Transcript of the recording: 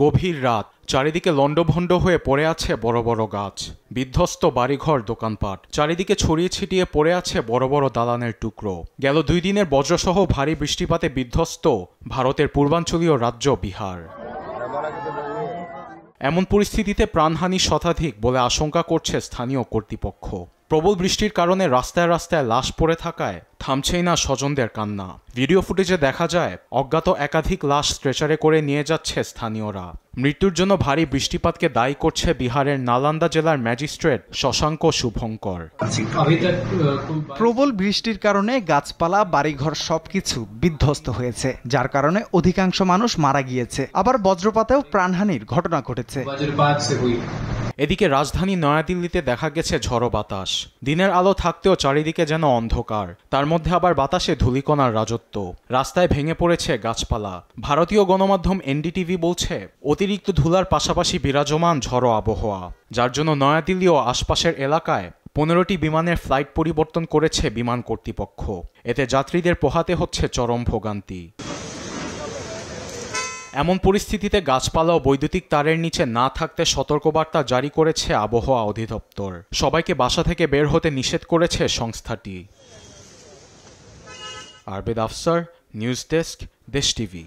গভীর রাত, চারিদিকে লণ্ডভণ্ড হয়ে পড়ে আছে বড় বড় গাছ, বিধ্বস্ত বাড়িঘর, দোকানপাট, চারিদিকে ছড়িয়ে ছিটিয়ে পড়ে আছে বড় বড় দালানের টুকরো। গেল 2 দিনের বজ্রসহ ভারী বৃষ্টিপাতে বিধ্বস্ত ভারতের পূর্বাঞ্চলীয় রাজ্য বিহার। এমন পরিস্থিতিতে প্রাণহানি শতাধিক বলে আশঙ্কা করছে স্থানীয় কর্তৃপক্ষ। প্রবল বৃষ্টির কারণে রাস্তায় রাস্তায় লাশ পড়ে থাকায় থামছেই না স্বজনদের কান্না। ভিডিও ফুটেজে দেখা যায় অজ্ঞাত একাধিক লাশ স্ট্রেচারে করে নিয়ে যাচ্ছে স্থানীয়রা। মৃত্যুর জন্য ভারী বৃষ্টিপাতকে দায়ী করছে বিহারের নালন্দা জেলার ম্যাজিস্ট্রেট শশাঙ্ক শুভঙ্কর। প্রবল বৃষ্টির কারণে গাছপালা, বাড়িঘর সবকিছু বিধ্বস্ত হয়েছে, যার কারণে অধিকাংশ মানুষ মারা গিয়েছে। আবার বজ্রপাতেও প্রাণহানির ঘটনা ঘটেছে। এদিকে রাজধানী নয়াদিল্লিতে দেখা গেছে ঝড়ো বাতাস। দিনের আলো থাকতেও চারিদিকে যেন অন্ধকার, তার মধ্যে আবার বাতাসে ধূলিকণার রাজত্ব। রাস্তায় ভেঙে পড়েছে গাছপালা। ভারতীয় গণমাধ্যম এনডিটিভি বলছে, অতিরিক্ত ধুলার পাশাপাশি বিরাজমান ঝড়ো আবহাওয়া, যার জন্য নয়াদিল্লি ও আশপাশের এলাকায় 15টি বিমানের ফ্লাইট পরিবর্তন করেছে বিমান কর্তৃপক্ষ। এতে যাত্রীদের পোহাতে হচ্ছে চরম ভোগান্তি। এমন পরিস্থিতিতে গাছপালা ও বৈদ্যুতিক তারের নিচে না থাকতে সতর্কবার্তা জারি করেছে আবহাওয়া অধিদপ্তর। সবাইকে বাসা থেকে বের হতে নিষেধ করেছে সংস্থাটি। আরবেদ আফসার, নিউজ ডেস্ক, দেশ টিভি।